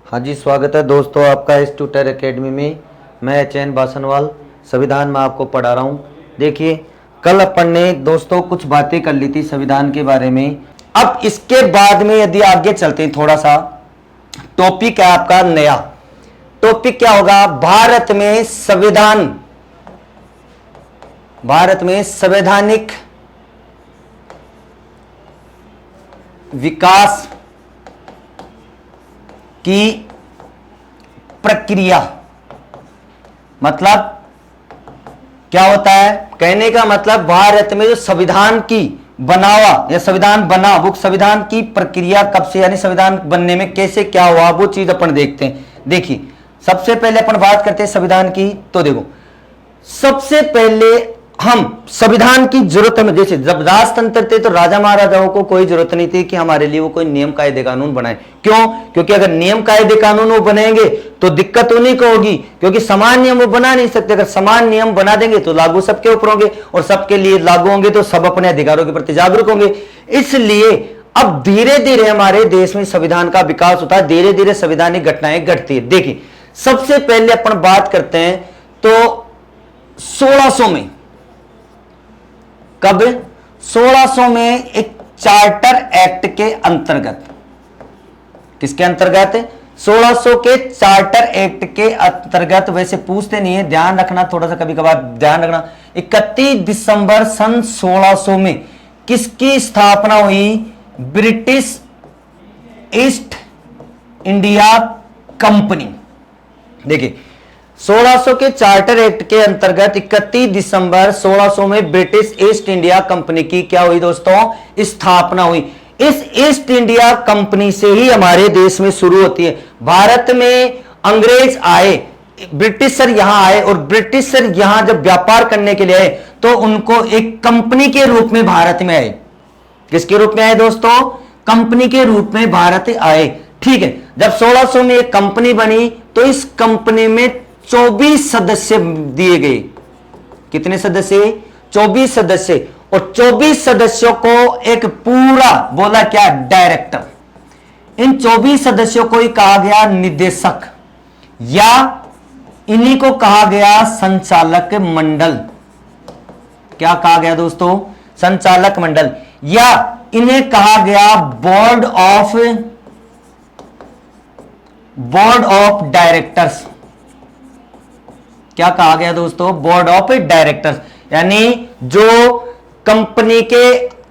हाँ जी, स्वागत है दोस्तों आपका इस ट्यूटर एकेडमी में। मैं चैन बासनवाल संविधान में आपको पढ़ा रहा हूँ। देखिए, कल अपन ने दोस्तों कुछ बातें कर ली थी संविधान के बारे में। अब इसके बाद में यदि आगे चलते हैं, थोड़ा सा टॉपिक है आपका नया। टॉपिक क्या होगा? भारत में संवैधानिक विकास की प्रक्रिया। मतलब क्या होता है? कहने का मतलब भारत में जो संविधान की बनावा या संविधान बना, वो संविधान की प्रक्रिया कब से, यानी संविधान बनने में कैसे क्या हुआ, वो चीज अपन देखते हैं। देखिए, सबसे पहले अपन बात करते हैं संविधान की। तो देखो, सबसे पहले हम संविधान की जरूरत में, जैसे जब राजतंत्र थे तो राजा महाराजाओं को कोई जरूरत नहीं थी कि हमारे लिए वो कोई नियम कायदे कानून बनाए। क्यों? क्योंकि अगर नियम कायदे कानून वो बनाएंगे तो दिक्कत उन्हीं को होगी, क्योंकि समान नियम वो बना नहीं सकते। अगर समान नियम बना देंगे तो लागू सबके ऊपर होंगे, और सबके लिए लागू होंगे तो सब अपने अधिकारों के प्रति जागरूक होंगे। इसलिए अब धीरे धीरे हमारे देश में संविधान का विकास होता है, धीरे धीरे संवैधानिक घटनाएं घटती है। देखिए, सबसे पहले अपन बात करते हैं तो 1600 में, कब? 1600 में एक चार्टर एक्ट के अंतर्गत, किसके अंतर्गत? 1600 के चार्टर एक्ट के अंतर्गत। वैसे पूछते नहीं है, ध्यान रखना, थोड़ा सा कभी कभार ध्यान रखना। 31 दिसंबर सन 1600 में किसकी स्थापना हुई? British east India company. देखिए, 1600 के चार्टर एक्ट के अंतर्गत 31 दिसंबर 1600 में ब्रिटिश ईस्ट इंडिया कंपनी की क्या हुई दोस्तों? स्थापना हुई। इस ईस्ट इंडिया कंपनी से ही हमारे देश में शुरू होती है। भारत में अंग्रेज आए, ब्रिटिशर यहां आए, और ब्रिटिशर यहां जब व्यापार करने के लिए आए तो उनको एक कंपनी के रूप में भारत में आए। किसके रूप में आए दोस्तों? कंपनी के रूप में भारत आए। ठीक है, जब 1600 में एक कंपनी बनी तो इस कंपनी में 24 सदस्य दिए गए। कितने सदस्य? 24 सदस्य। और 24 सदस्यों को एक पूरा बोला क्या? डायरेक्टर। इन 24 सदस्यों को ही कहा गया निदेशक, या इन्हीं को कहा गया संचालक मंडल। क्या कहा गया दोस्तों? संचालक मंडल, या इन्हें कहा गया बोर्ड ऑफ डायरेक्टर्स। क्या कहा गया दोस्तों? Board of directors. यानी जो कंपनी के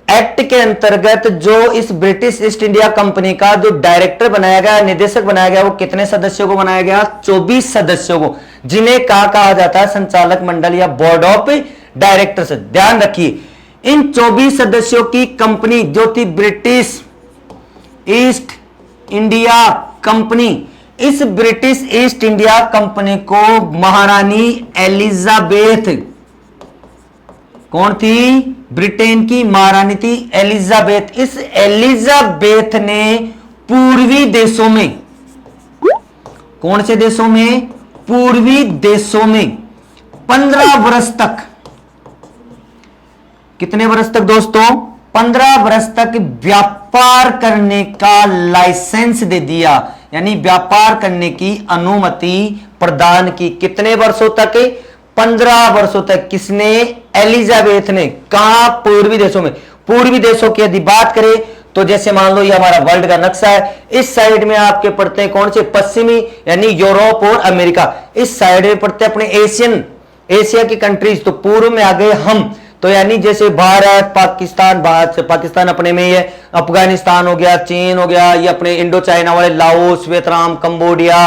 एक्ट के अंतर्गत जो इस ब्रिटिश ईस्ट इंडिया कंपनी का जो डायरेक्टर बनाया गया, निदेशक बनाया गया, वो कितने सदस्यों को बनाया गया? 24 सदस्यों को, जिन्हें कहा जाता है संचालक मंडल या बोर्ड ऑफ डायरेक्टर्स। ध्यान रखिए, इन 24 सदस्यों की कंपनी जो थी ब्रिटिश ईस्ट इंडिया कंपनी, इस ब्रिटिश ईस्ट इंडिया कंपनी को महारानी एलिजाबेथ, कौन थी? ब्रिटेन की महारानी थी एलिजाबेथ। इस एलिजाबेथ ने पूर्वी देशों में, कौन से देशों में? पूर्वी देशों में 15 वर्ष तक, कितने वर्ष तक दोस्तों? 15 वर्ष तक व्यापार करने का लाइसेंस दे दिया, यानी व्यापार करने की अनुमति प्रदान की। कितने वर्षों तक? 15 वर्षों तक। किसने? एलिजाबेथ ने। कहा? पूर्वी देशों में। पूर्वी देशों की यदि बात करें तो जैसे मान लो ये हमारा वर्ल्ड का नक्शा है, इस साइड में आपके पड़ते हैं कौन से? पश्चिमी, यानी यूरोप और अमेरिका। इस साइड में पड़ते हैं अपने एशिया की कंट्रीज। तो पूर्व में आ गए हम, तो यानी जैसे भारत, पाकिस्तान, भारत से पाकिस्तान अपने में ही है, अफगानिस्तान हो गया, चीन हो गया, ये अपने इंडो चाइना वाले लाओस, वियतनाम, कंबोडिया,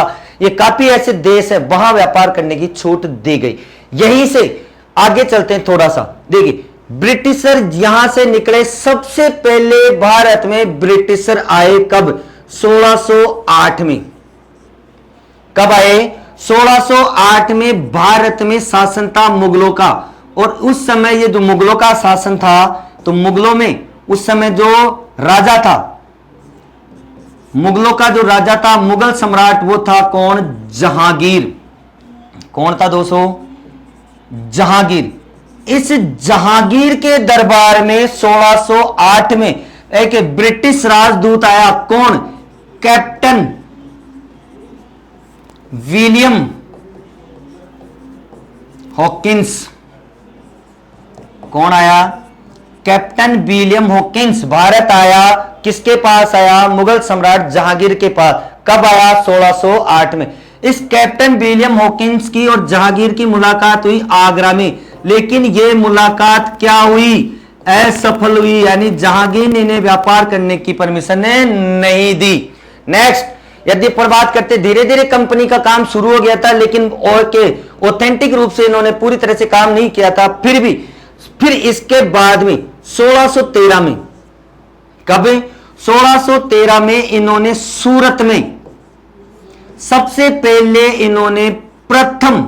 ये काफी ऐसे देश है, वहां व्यापार करने की छूट दी गई। यहीं से आगे चलते हैं थोड़ा सा। देखिए, ब्रिटिशर यहां से निकले। सबसे पहले भारत में ब्रिटिशर आए कब? 1608 में। कब आए? 1608 में भारत में शासन था मुगलों का, और उस समय ये जो मुगलों का शासन था, तो मुगलों में उस समय जो राजा था, मुगलों का जो राजा था, मुगल सम्राट, वो था कौन? जहांगीर। कौन था दोस्तों? जहांगीर। इस जहांगीर के दरबार में 1608 में एक ब्रिटिश राजदूत आया। कौन? Captain William Hawkins. कौन आया? कैप्टन विलियम हॉकिंस भारत आया। किसके पास आया? मुगल सम्राट जहांगीर के पास। कब आया? 1608 में। इस कैप्टन विलियम हॉकिंस की और जहांगीर की मुलाकात हुई आगरा में, लेकिन यह मुलाकात क्या हुई? असफल हुई, यानी जहांगीर ने इन्हें व्यापार करने की परमिशन नहीं दी। नेक्स्ट, यदि पर बात करते, धीरे धीरे कंपनी का काम शुरू हो गया था, लेकिन और के ऑथेंटिक रूप से इन्होंने पूरी तरह से काम नहीं किया था। फिर इसके बाद में 1613 में, कब? 1613 में इन्होंने सूरत में सबसे पहले इन्होंने प्रथम,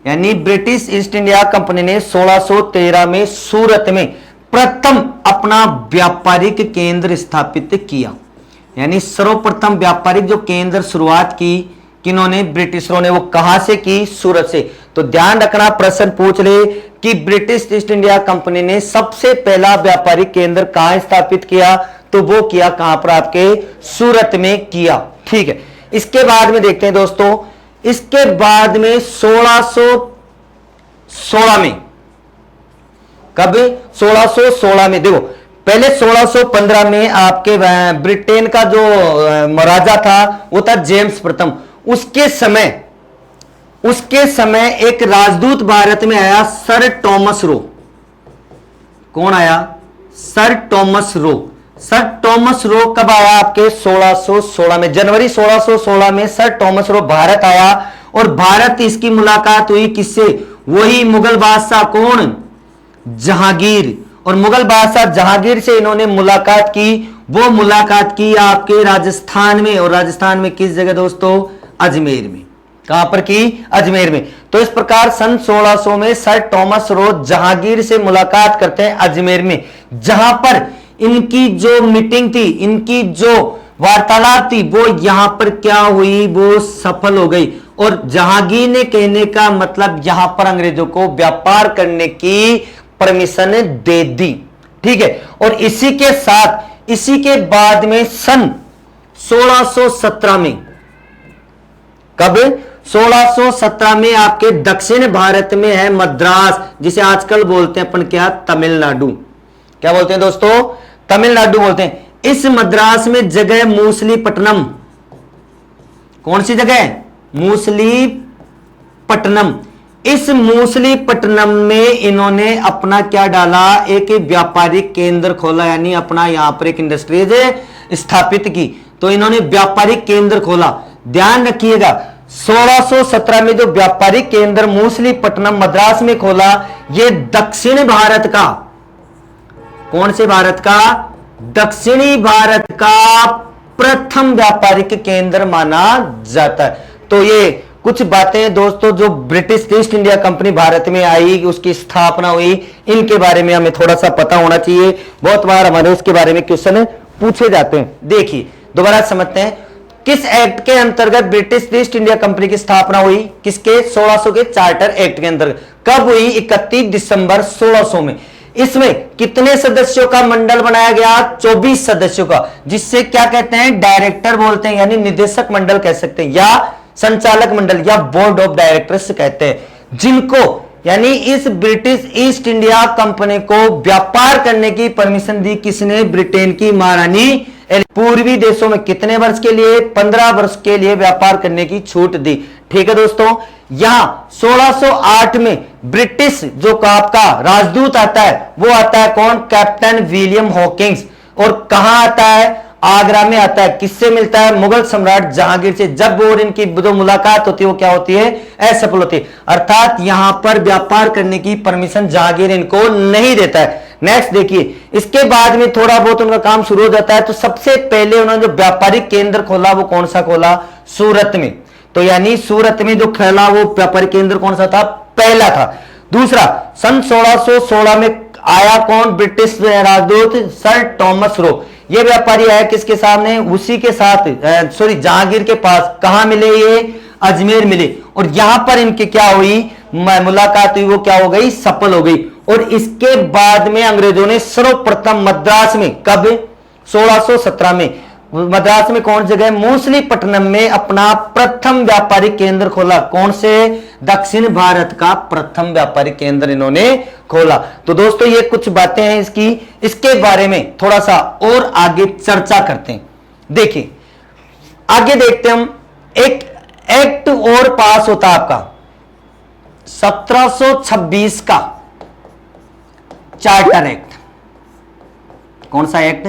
यानी ब्रिटिश ईस्ट इंडिया कंपनी ने 1613 में सूरत में प्रथम अपना व्यापारिक केंद्र स्थापित किया। यानी सर्वप्रथम व्यापारिक जो केंद्र शुरुआत की किन्होंने? ब्रिटिशरों ने। वो कहां से की? सूरत से। तो ध्यान रखना, प्रश्न पूछ ले कि ब्रिटिश ईस्ट इंडिया कंपनी ने सबसे पहला व्यापारिक केंद्र कहां स्थापित किया? तो वो किया कहां पर? आपके सूरत में किया। ठीक है, इसके बाद में देखते हैं दोस्तों, इसके बाद में 1616 में, कब? 1616 में। देखो, पहले 1615 में आपके ब्रिटेन का जो राजा था वो था जेम्स प्रथम। उसके समय एक राजदूत भारत में आया, सर टॉमस रो। कौन आया? Sir Thomas Roe. Sir Thomas Roe कब आया? आपके 1616 में, जनवरी 1616 में सर टॉमस रो भारत आया। और भारत इसकी मुलाकात हुई किससे? वही मुगल बादशाह, कौन? जहांगीर। और मुगल बादशाह जहांगीर से इन्होंने मुलाकात की। वो मुलाकात की आपके राजस्थान में, और राजस्थान में किस जगह दोस्तों? अजमेर में। कहां पर की? अजमेर में। तो इस प्रकार सन 1600 में सर टॉमस रो जहांगीर से मुलाकात करते हैं अजमेर में, जहां पर इनकी जो मीटिंग थी, इनकी जो वार्तालाप थी, वो यहां पर क्या हुई? वो सफल हो गई। और जहांगीर ने कहने का मतलब यहां पर अंग्रेजों को व्यापार करने की परमिशन दे दी। ठीक है, और इसी के साथ, इसी के बाद में सन 1617 में, कब? 1617 में आपके दक्षिण भारत में है मद्रास, जिसे आजकल बोलते हैं अपन क्या? तमिलनाडु। क्या बोलते हैं दोस्तों? तमिलनाडु बोलते हैं। इस मद्रास में जगह मूसलीपट्टनम। कौन सी जगह? मूसलीपट्टनम। इस मूसलीपट्टनम में इन्होंने अपना क्या डाला? एक व्यापारिक केंद्र खोला, यानी अपना यहां पर एक इंडस्ट्रीज स्थापित की। तो इन्होंने व्यापारिक केंद्र खोला। ध्यान रखिएगा, 1617 में जो व्यापारिक केंद्र मूसलीपट्टनम मद्रास में खोला, यह दक्षिण भारत का, कौन से भारत का? दक्षिणी भारत का प्रथम व्यापारिक केंद्र माना जाता है। तो ये कुछ बातें दोस्तों जो British east India company Bharat में आई, उसकी स्थापना हुई, इनके बारे में हमें थोड़ा सा पता होना चाहिए। बहुत बार हमारे उसके बारे में क्वेश्चन पूछे जाते हैं। देखिए, दोबारा समझते हैं, किस एक्ट के अंतर्गत ब्रिटिश ईस्ट इंडिया कंपनी की स्थापना हुई? किसके? 1600 के चार्टर एक्ट के अंतर्गत। कब हुई? 31 दिसंबर 1600 में। इसमें कितने सदस्यों का मंडल बनाया गया? 24 सदस्यों का, जिससे क्या कहते हैं? डायरेक्टर बोलते हैं, यानी निदेशक मंडल कह सकते हैं, या संचालक मंडल, या बोर्ड ऑफ डायरेक्टर्स कहते हैं, जिनको, यानी इस ब्रिटिश ईस्ट इंडिया कंपनी को व्यापार करने की परमिशन दी किसने? ब्रिटेन की महारानी। पूर्वी देशों में कितने वर्ष के लिए? 15 वर्ष के लिए व्यापार करने की छूट दी। ठीक है दोस्तों, यहां 1608 में ब्रिटिश जो आपका राजदूत आता है, वो आता है कौन? Captain William Hawkins. और कहां आता है? आगरा में आता है। किससे मिलता है? मुगल सम्राट जहांगीर से। जब और इनकी जो मुलाकात होती है वो क्या होती है? असफल होती है। अर्थात यहां पर व्यापार करने की परमिशन जहांगीर इनको नहीं देता है। नेक्स्ट देखिए, इसके बाद में थोड़ा बहुत उनका काम शुरू हो जाता है। तो सबसे पहले उन्होंने जो व्यापारिक केंद्र खोला वो कौन सा खोला? सूरत में। तो यानी सूरत में जो खोला वो व्यापारिक केंद्र कौन सा था? पहला था। दूसरा, सन 1616 में आया कौन? ब्रिटिश राजदूत सर टॉमस रो। ये व्यापारी आया किसके सामने? उसी के साथ, जहांगीर के पास। कहां मिले ये? अजमेर मिले। और यहां पर इनकी क्या हुई? मुलाकात हुई, वो क्या हो गई? सफल हो गई। और इसके बाद में अंग्रेजों ने सर्वप्रथम मद्रास में, कब? 1617 में मद्रास में कौन जगह है? मूसलीपट्टनम में अपना प्रथम व्यापारिक केंद्र खोला। कौन से? दक्षिण भारत का प्रथम व्यापारिक केंद्र इन्होंने खोला। तो दोस्तों ये कुछ बातें हैं इसकी, इसके बारे में थोड़ा सा और आगे चर्चा करते हैं। देखिए आगे देखते हैं हम, एक एक्ट और पास होता आपका 1726 का चार्टर एक्ट। कौन सा एक्ट?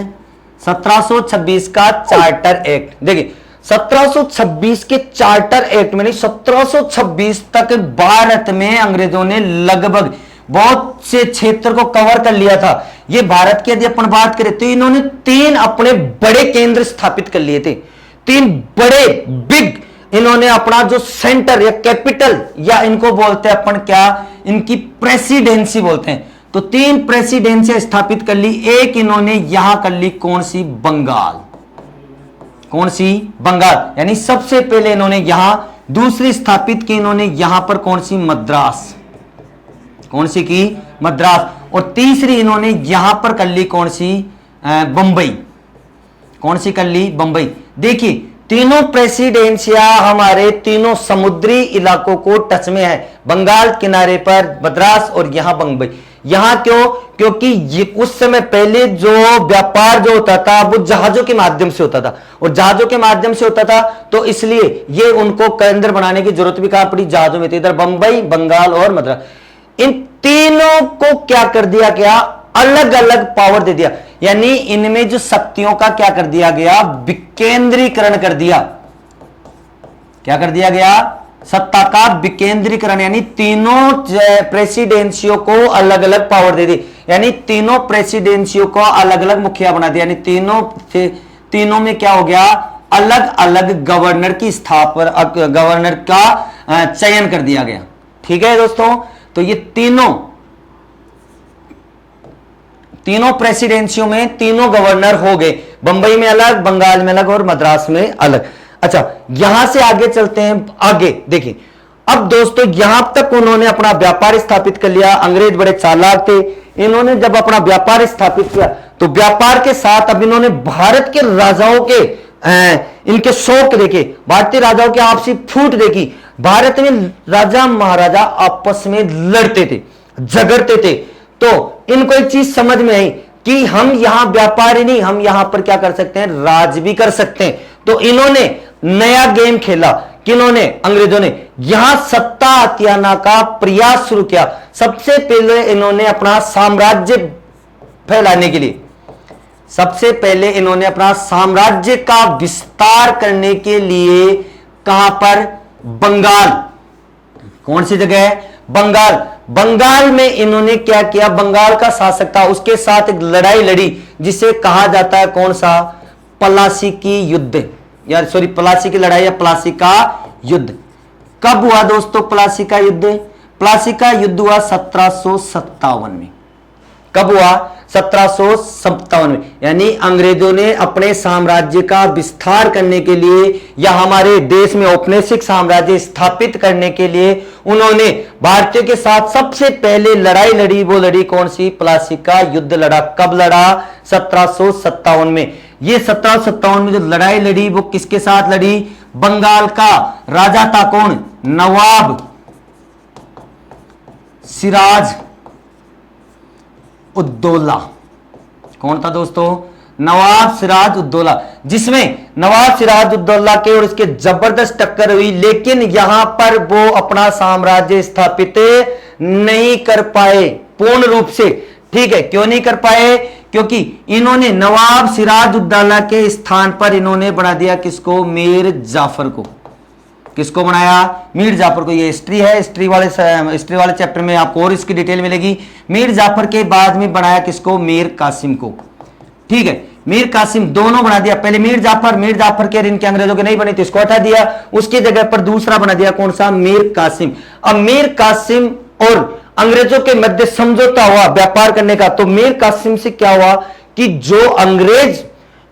1726 का चार्टर एक्ट। देखिए 1726 के चार्टर एक्ट में, 1726 तक भारत में अंग्रेजों ने लगभग बहुत से क्षेत्र को कवर कर लिया था। ये भारत की यदि अपन बात करें तो इन्होंने 3 अपने बड़े केंद्र स्थापित कर लिए थे। 3 बड़े बिग इन्होंने अपना जो सेंटर या कैपिटल या इनको बोलते हैं अपन क्या, इनकी प्रेसिडेंसी बोलते हैं। तो 3 प्रेसिडेंसी स्थापित कर ली। एक इन्होंने यहां कर ली, कौन सी? बंगाल। कौन सी? बंगाल। यानी सबसे पहले इन्होंने यहां, दूसरी स्थापित की इन्होंने यहां पर कौन सी? मद्रास। कौन सी की? मद्रास। और तीसरी इन्होंने यहां पर कर ली, कौन सी? बंबई। कौन सी कर ली? बंबई। देखिए तीनों प्रेसिडेंसिया हमारे तीनों समुद्री इलाकों को टच में है। बंगाल किनारे पर मद्रास और यहां बंबई। यहां क्यों? क्योंकि ये उस समय पहले जो व्यापार जो होता था वो जहाजों के माध्यम से होता था, और जहाजों के माध्यम से होता था तो इसलिए ये उनको केंद्र बनाने की जरूरत भी कहां पड़ी? जहाजों में थी। इधर बंबई, बंगाल और मद्रास। इन तीनों को क्या कर दिया गया? अलग अलग पावर दे दिया। यानी इनमें जो शक्तियों का क्या कर दिया गया? विकेंद्रीकरण कर दिया। क्या कर दिया गया? सत्ता का विकेंद्रीकरण। यानी तीनों प्रेसिडेंसियों को अलग अलग पावर दे दी। यानी तीनों प्रेसिडेंसियों को अलग अलग मुखिया बना दिया। यानी तीनों में क्या हो गया? अलग अलग गवर्नर की स्थापना, गवर्नर का चयन कर दिया गया। ठीक है दोस्तों, तो ये तीनों प्रेसिडेंसियों में तीनों गवर्नर हो गए। बंबई में अलग, बंगाल में अलग और मद्रास में अलग। अच्छा यहां से आगे चलते हैं। आगे देखिए, अब दोस्तों यहां तक उन्होंने अपना व्यापार स्थापित कर लिया। अंग्रेज बड़े चालाक थे। इन्होंने जब अपना व्यापार स्थापित किया तो व्यापार के साथ अब इन्होंने भारत के राजाओं के इनके शौक देखे, भारतीय राजाओं की आपसी फूट देखी। भारत में राजा महाराजा आपस में लड़ते थे, झगड़ते थे। तो इनको एक चीज समझ में आई कि हम यहां व्यापारी नहीं, हम यहां पर क्या कर सकते हैं? राज भी कर सकते हैं। तो इन्होंने नया गेम खेला। किन्होंने? अंग्रेजों ने। यहां सत्ता हथियाना का प्रयास शुरू किया। सबसे पहले इन्होंने अपना साम्राज्य फैलाने के लिए, सबसे पहले इन्होंने अपना साम्राज्य का विस्तार करने के लिए कहां पर? बंगाल। कौन सी जगह है? बंगाल। बंगाल में इन्होंने क्या किया? बंगाल का शासक था, उसके साथ एक लड़ाई लड़ी जिसे कहा जाता है कौन सा? प्लासी की युद्ध, या सॉरी प्लासी की लड़ाई या प्लासी का युद्ध। कब हुआ दोस्तों प्लासी का युद्ध? प्लासी का युद्ध हुआ 1757 में। कब हुआ? 1757 में। यानी अंग्रेजों ने अपने साम्राज्य का विस्तार करने के लिए या हमारे देश में औपनिवेशिक साम्राज्य स्थापित करने के लिए उन्होंने भारतीयों के साथ सबसे पहले लड़ाई लड़ी। वो लड़ी कौन सी? प्लासी का युद्ध लड़ा। कब लड़ा? 1757 में। ये 1757 में जो लड़ाई लड़ी वो किसके साथ लड़ी? बंगाल का राजा था कौन? नवाब सिराज उद्दौला। कौन था दोस्तों? नवाब सिराज उद्दौला। जिसमें नवाब सिराज उद्दौला के और इसके जबरदस्त टक्कर हुई, लेकिन यहां पर वो अपना साम्राज्य स्थापित नहीं कर पाए पूर्ण रूप से। ठीक है, क्यों नहीं कर पाए? क्योंकि इन्होंने नवाब सिराज उद्दौला के स्थान पर इन्होंने बना दिया किसको? मीर जाफर को। किसको बनाया? मीर जाफर को। ये हिस्ट्री है, हिस्ट्री वाले चैप्टर में आपको और इसकी डिटेल मिलेगी। मीर जाफर के बाद में बनाया किसको? मीर कासिम को। ठीक है, मीर कासिम दोनों बना दिया। पहले मीर जाफर के इनके अंग्रेजों के नहीं बनी थी, इसको हटा दिया। उसकी जगह पर दूसरा बना दिया कौन सा? मीर कासिम। अब मीर कासिम और अंग्रेजों के मध्य समझौता हुआ व्यापार करने का। तो मीर कासिम से क्या हुआ कि जो अंग्रेज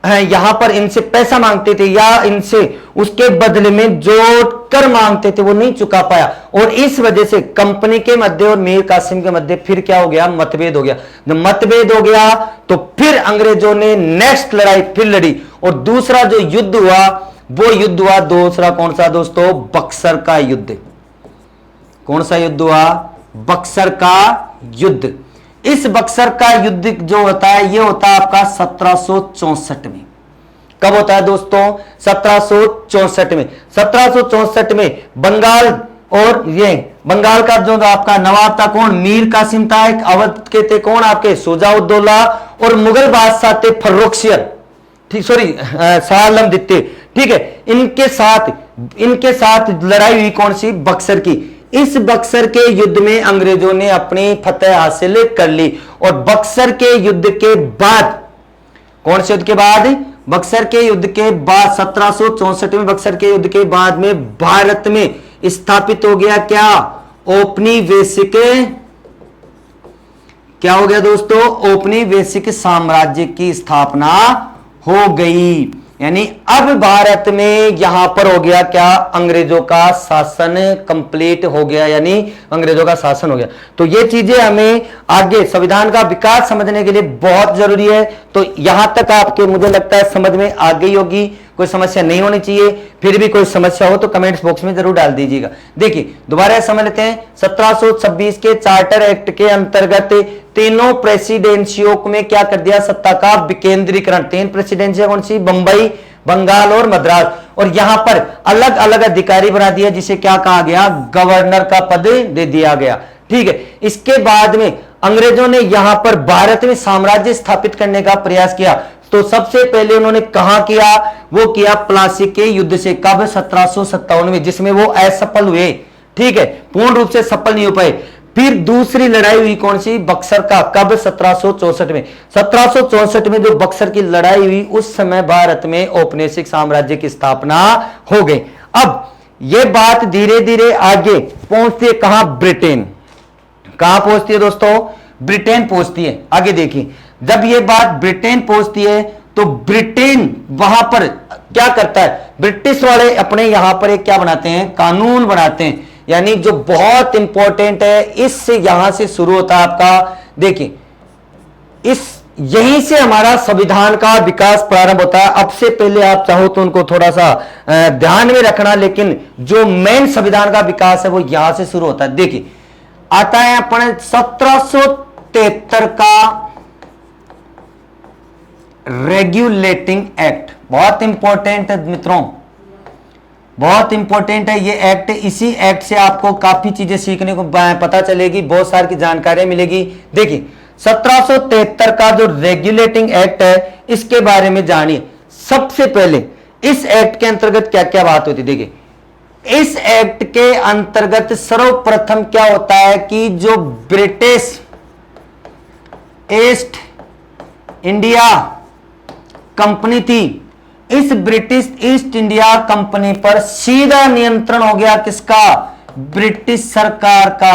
यहां पर इनसे पैसा मांगते थे या इनसे उसके बदले में जो कर मांगते थे वो नहीं चुका पाया, और इस वजह से कंपनी के मध्य और मीर कासिम के मध्य फिर क्या हो गया, मतभेद हो गया। जब मतभेद हो गया तो फिर अंग्रेजों ने नेक्स्ट लड़ाई फिर लड़ी, और दूसरा जो युद्ध हुआ वो युद्ध हुआ दूसरा कौन सा दोस्तों, बक्सर का युद्ध। कौन सा युद्ध हुआ, बक्सर का युद्ध। इस बक्सर का युद्ध जो होता है ये होता है आपका 1764 में। कब होता है दोस्तों, 1764 में। 1764 में बंगाल, और ये बंगाल का जो आपका नवाब था कौन, मीर कासिम था। एक अवध के थे कौन, आपके शुजा-उद-दौला, और मुगल बादशाह थे फर्रुखसियर, ठीक, सॉरी शाह आलम द्वितीय, ठीक है। इनके साथ लड़ाई हुई कौन सी, बक्सर की। इस बक्सर के युद्ध में अंग्रेजों ने अपनी फतह हासिल कर ली, और बक्सर के युद्ध के बाद, कौन से युद्ध के बाद, बक्सर के युद्ध के बाद 1764 में बक्सर के युद्ध के बाद में भारत में स्थापित हो गया क्या, औपनिवेशिक, क्या हो गया दोस्तों, औपनिवेशिक साम्राज्य की स्थापना हो गई। यानी अब भारत में यहां पर हो गया क्या, अंग्रेजों का शासन कंप्लीट हो गया, यानी अंग्रेजों का शासन हो गया। तो ये चीजें हमें आगे संविधान का विकास समझने के लिए बहुत जरूरी है। तो यहां तक आपके मुझे लगता है समझ में आ गई होगी, कोई समस्या नहीं होनी चाहिए। फिर भी कोई समस्या हो तो कमेंट्स बॉक्स में जरूर डाल दीजिएगा। देखिए दोबारा समझ लेते हैं। 1726 के चार्टर एक्ट के अंतर्गत तीनों प्रेसिडेंसियों में क्या कर दिया, सत्ता का विकेंद्रीकरण। 3 प्रेसिडेंसियां कौन सी, बंबई, बंगाल और मद्रास, और यहां पर अलग अलग अधिकारी बना दिया जिसे क्या कहा गया, गवर्नर का पद दे दिया गया, ठीक है। इसके बाद में अंग्रेजों ने यहां पर भारत में साम्राज्य स्थापित करने का प्रयास किया। तो सबसे पहले उन्होंने कहां किया, वो किया प्लासी के युद्ध से। कब, 1757 में, जिसमें वो असफल हुए, ठीक है, पूर्ण रूप से सफल नहीं हो पाए। फिर दूसरी लड़ाई हुई कौन सी, बक्सर का। कब, 1764 में। 1764 में जो बक्सर की लड़ाई हुई उस समय भारत में औपनिवेशिक साम्राज्य की स्थापना हो गई। अब यह बात धीरे धीरे आगे पहुंचती है कहां, ब्रिटेन। कहां पहुंचती है दोस्तों, ब्रिटेन पहुंचती है। आगे देखिए, जब यह बात ब्रिटेन पहुंचती है तो ब्रिटेन वहां पर क्या करता है, ब्रिटिश वाले अपने यहां पर एक क्या बनाते हैं, कानून बनाते हैं, यानी जो बहुत इंपॉर्टेंट है। इससे यहां से शुरू होता है आपका, देखिए यहीं से हमारा संविधान का विकास प्रारंभ होता है। अब से पहले आप चाहो तो उनको थोड़ा सा ध्यान में रखना, लेकिन जो मेन संविधान का विकास है वो यहां से शुरू होता है। देखिए आता है अपने 1773 का रेगुलेटिंग एक्ट। बहुत इंपॉर्टेंट है मित्रों, बहुत इंपॉर्टेंट है ये एक्ट। इसी एक्ट से आपको काफी चीजें सीखने को पता चलेगी, बहुत सारी की जानकारी मिलेगी। देखिए 1773 का जो रेगुलेटिंग एक्ट है इसके बारे में जानिए। सबसे पहले इस एक्ट के अंतर्गत क्या क्या बात होती है, देखिए इस एक्ट के अंतर्गत सर्वप्रथम क्या होता है कि जो ब्रिटिश ईस्ट इंडिया कंपनी थी, इस ब्रिटिश ईस्ट इंडिया कंपनी पर सीधा नियंत्रण हो गया किसका, ब्रिटिश सरकार का।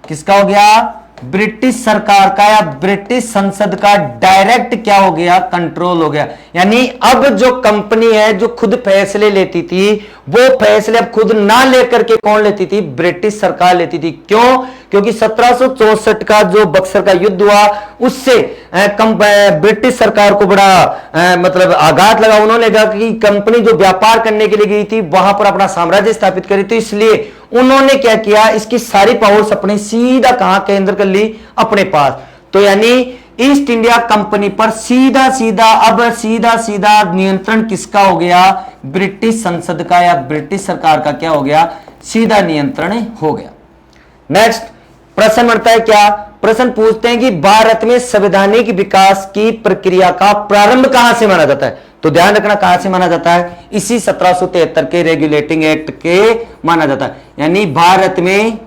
किसका हो गया, ब्रिटिश सरकार का या ब्रिटिश संसद का डायरेक्ट क्या हो गया, कंट्रोल हो गया। यानी अब जो कंपनी है जो खुद फैसले लेती थी वो फैसले अब खुद ना लेकर के कौन लेती थी, ब्रिटिश सरकार लेती थी। क्यों, क्योंकि 1764 का जो बक्सर का युद्ध हुआ उससे ब्रिटिश सरकार को बड़ा मतलब आघात लगा। उन्होंने कहा कि कंपनी जो व्यापार करने के लिए गई थी वहां पर अपना साम्राज्य स्थापित करी, तो इसलिए उन्होंने क्या किया, इसकी सारी पावर्स अपने सीधा कहां केंद्र कर ली, अपने पास। तो यानी ईस्ट इंडिया कंपनी पर सीधा सीधा नियंत्रण किसका हो गया, ब्रिटिश संसद का या ब्रिटिश सरकार का क्या हो गया, सीधा नियंत्रण हो गया। नेक्स्ट प्रश्न बनता है क्या, प्रश्न पूछते हैं कि भारत में संवैधानिक विकास की प्रक्रिया का प्रारंभ कहां से माना जाता है। तो ध्यान रखना कहां से माना जाता है, इसी 1773 के रेगुलेटिंग एक्ट के माना जाता है। यानी भारत में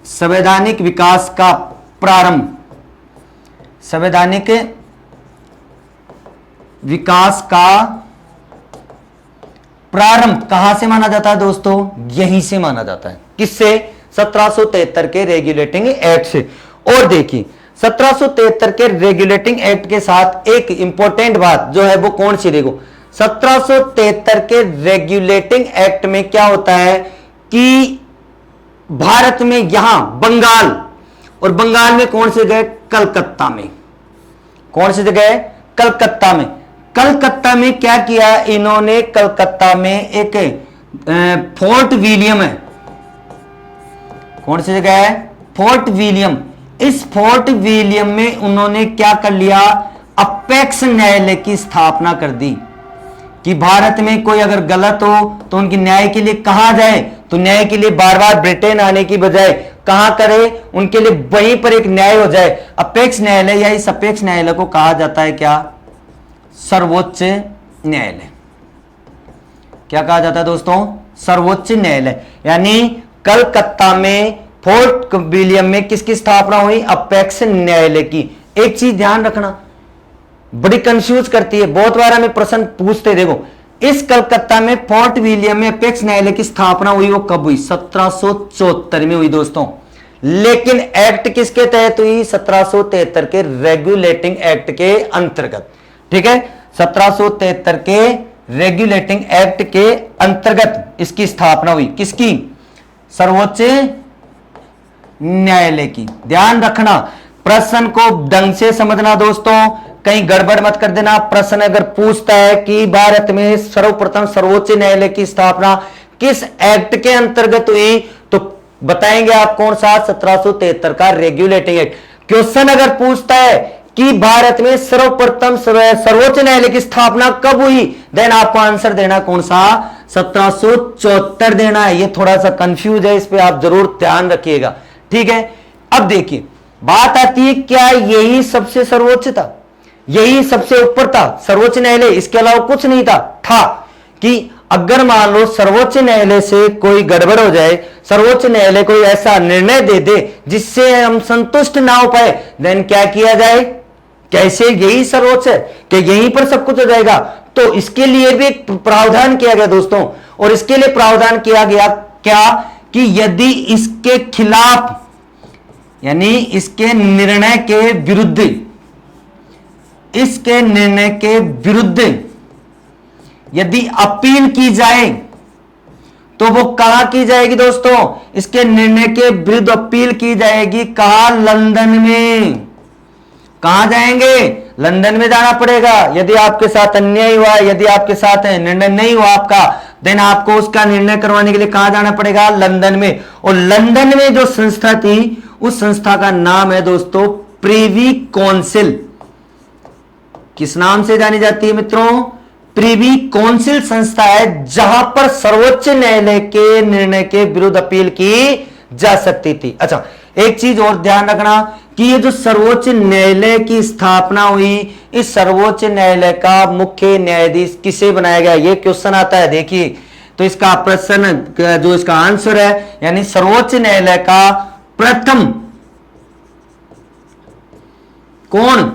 संवैधानिक विकास का प्रारंभ, संवैधानिक विकास का प्रारंभ कहां से माना जाता है दोस्तों, यहीं से माना जाता है। किससे, 1773 के रेगुलेटिंग एक्ट से। और देखिए 1773 के रेगुलेटिंग एक्ट के साथ एक इंपॉर्टेंट बात जो है वो कौन सी, देखो 1773 के रेगुलेटिंग एक्ट में क्या होता है कि भारत में यहां बंगाल, और बंगाल में कौन सी जगह, कलकत्ता में, कौन सी जगह है, कलकत्ता में। कलकत्ता में क्या किया इन्होंने, कलकत्ता में एक फोर्ट विलियम है, कौन सी जगह है, फोर्ट विलियम। इस फोर्ट विलियम में उन्होंने क्या कर लिया, अपेक्स न्यायालय की स्थापना कर दी कि भारत में कोई अगर गलत हो तो उनकी न्याय के लिए कहां जाए, तो न्याय के लिए बार बार ब्रिटेन आने की बजाय कहां करे, उनके लिए वहीं पर एक न्याय हो जाए। अपेक्स न्यायालय या इस अपेक्स न्यायालय को कहा जाता है क्या, सर्वोच्च न्यायालय। क्या कहा जाता है दोस्तों, सर्वोच्च न्यायालय। यानी कलकत्ता में फोर्ट विलियम में किसकी स्थापना हुई, अपेक्स न्यायालय की। एक चीज ध्यान रखना, बड़ी कंफ्यूज करती है, बहुत बार हमें प्रश्न पूछते, देखो इस कलकत्ता में फोर्ट विलियम में अपेक्स न्यायालय की स्थापना हुई, वो कब हुई, 1774 में हुई दोस्तों। लेकिन एक्ट किसके तहत हुई, 1773 के रेगुलेटिंग एक्ट के अंतर्गत। ठीक है, 1773 के रेगुलेटिंग एक्ट के अंतर्गत इसकी स्थापना हुई, किसकी, सर्वोच्च न्यायालय की। ध्यान रखना, प्रश्न को ढंग से समझना दोस्तों, कहीं गड़बड़ मत कर देना। प्रश्न अगर पूछता है कि भारत में सर्वप्रथम सर्वोच्च न्यायालय की स्थापना किस एक्ट के अंतर्गत हुई, तो बताएंगे आप कौन सा, 1773 का रेगुलेटिंग एक्ट। क्वेश्चन अगर पूछता है कि भारत में सर्वप्रथम सर्वोच्च न्यायालय की स्थापना कब हुई, देन आपको आंसर देना कौन सा, 1774 देना है। ये थोड़ा सा कंफ्यूज है, इस पे आप जरूर ध्यान रखिएगा। ठीक है, अब देखिए बात आती है, क्या यही सबसे सर्वोच्च था, यही सबसे ऊपर था सर्वोच्च न्यायालय, इसके अलावा कुछ नहीं था कि अगर मान लो सर्वोच्च न्यायालय से कोई गड़बड़ हो जाए, सर्वोच्च न्यायालय कोई ऐसा निर्णय दे दे जिससे हम संतुष्ट ना हो पाए, देन क्या किया जाए, कैसे यही सर्वोच्च है कि यहीं पर सब कुछ हो जाएगा। तो इसके लिए भी एक प्रावधान किया गया दोस्तों, और इसके लिए प्रावधान किया गया क्या, कि यदि इसके खिलाफ यानी इसके निर्णय के विरुद्ध, इसके निर्णय के विरुद्ध यदि अपील की जाए तो वो कहां की जाएगी दोस्तों, इसके निर्णय के विरुद्ध अपील की जाएगी, कहां, लंदन में। कहां जाएंगे, लंदन में जाना पड़ेगा। यदि आपके साथ अन्याय हुआ, यदि आपके साथ निर्णय नहीं हुआ आपका, देन आपको उसका निर्णय करवाने के लिए कहां जाना पड़ेगा, लंदन में। और लंदन में जो संस्था थी, उस संस्था का नाम है दोस्तों प्रिवी काउंसिल। किस नाम से जानी जाती है मित्रों, प्रिवी काउंसिल संस्था है, जहां पर सर्वोच्च न्यायालय के निर्णय के विरुद्ध अपील की जा सकती थी। अच्छा, एक चीज और ध्यान रखना कि ये जो सर्वोच्च न्यायालय की स्थापना हुई, इस सर्वोच्च न्यायालय का मुख्य न्यायाधीश किसे बनाया गया, ये क्वेश्चन आता है। देखिए, तो इसका प्रश्न जो इसका आंसर है, यानी सर्वोच्च न्यायालय का प्रथम कौन,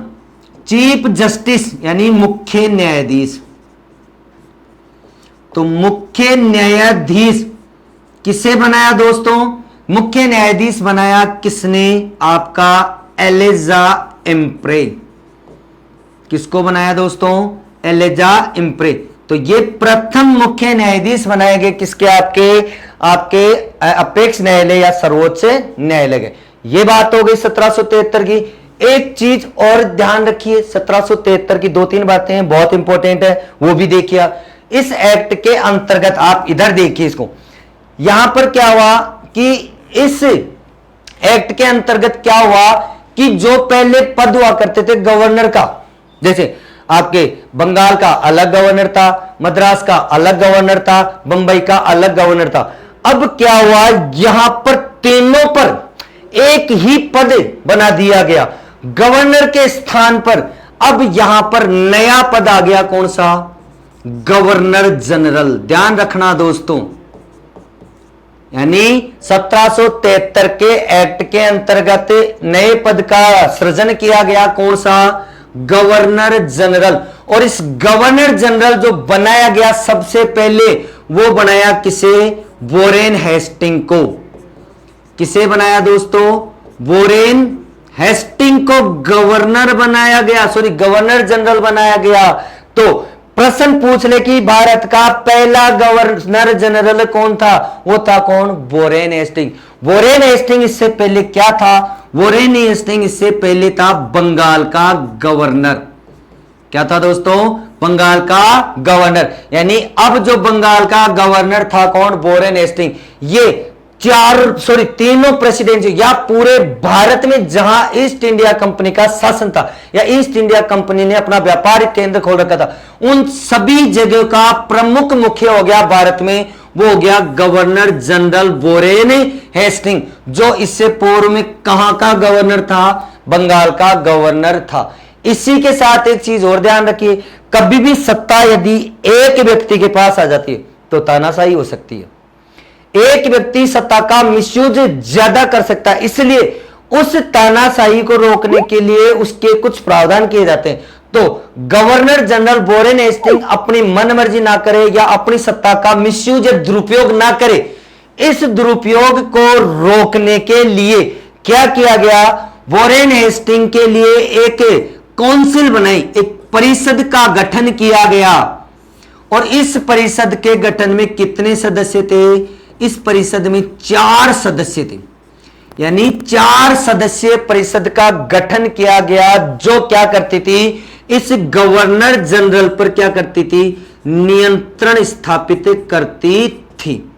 चीफ जस्टिस यानी मुख्य न्यायाधीश। तो मुख्य न्यायाधीश किसे बनाया दोस्तों, मुख्य न्यायाधीश बनाया किसने, आपका एलिजा इम्प्रे। किसको बनाया दोस्तों, एलिजा इम्प्रे। तो ये प्रथम मुख्य न्यायाधीश बनाए गए किसके, आपके अपेक्ष न्यायालय या सर्वोच्च न्यायालय के। ये बात हो गई 1773 की। एक चीज और ध्यान रखिए, 1773 की 2-3 बातें हैं, बहुत इंपॉर्टेंट है, वो भी देखिए। इस एक्ट के अंतर्गत आप इधर देखिए इसको, यहां पर क्या हुआ कि इस एक्ट के अंतर्गत क्या हुआ कि जो पहले पद हुआ करते थे गवर्नर का, जैसे आपके बंगाल का अलग गवर्नर था, मद्रास का अलग गवर्नर था, बंबई का अलग गवर्नर था। अब क्या हुआ, यहां पर तीनों पर एक ही पद बना दिया गया गवर्नर के स्थान पर। अब यहां पर नया पद आ गया, कौन सा, गवर्नर जनरल। ध्यान रखना दोस्तों, यानी 1773 के एक्ट के अंतर्गत नए पद का सृजन किया गया, कौन सा, गवर्नर जनरल। और इस गवर्नर जनरल जो बनाया गया सबसे पहले, वो बनाया किसे, वॉरेन हेस्टिंग को। किसे बनाया दोस्तों, वॉरेन हेस्टिंग को गवर्नर बनाया गया, सॉरी गवर्नर जनरल बनाया गया। तो प्रश्न पूछ ले कि भारत का पहला गवर्नर जनरल कौन था, वो था कौन, वॉरेन हेस्टिंग। वॉरेन हेस्टिंग इससे पहले क्या था, वॉरेन हेस्टिंग इससे पहले था बंगाल का गवर्नर। क्या था दोस्तों, बंगाल का गवर्नर। यानी अब जो बंगाल का गवर्नर था कौन, वॉरेन हेस्टिंग। ये तीनों प्रेसिडेंसी या पूरे भारत में जहां ईस्ट इंडिया कंपनी का शासन था या ईस्ट इंडिया कंपनी ने अपना व्यापारिक केंद्र खोल रखा था, उन सभी जगह का प्रमुख मुख्य हो गया भारत में, वो हो गया गवर्नर जनरल वॉरेन हेस्टिंग, जो इससे पूर्व में कहां का गवर्नर था, बंगाल का गवर्नर था। इसी के साथ एक चीज और ध्यान रखिए, कभी भी सत्ता यदि एक व्यक्ति के पास आ जाती है तो तानाशाही हो सकती है। एक व्यक्ति सत्ता का मिसयूज ज्यादा कर सकता है, इसलिए उस तानाशाही को रोकने के लिए उसके कुछ प्रावधान किए जाते हैं। तो गवर्नर जनरल वॉरेन हेस्टिंग अपनी मनमर्जी ना करे या अपनी सत्ता का मिसयूज या दुरुपयोग ना करे, इस दुरुपयोग को रोकने के लिए क्या किया गया, वॉरेन हेस्टिंग के लिए एक काउंसिल बनाई, एक परिषद का गठन किया गया। और इस परिषद के गठन में कितने सदस्य थे, इस परिषद में 4 सदस्य थे। यानी 4 सदस्यीय परिषद का गठन किया गया, जो क्या करती थी, इस गवर्नर जनरल पर क्या करती थी, नियंत्रण स्थापित करती थी,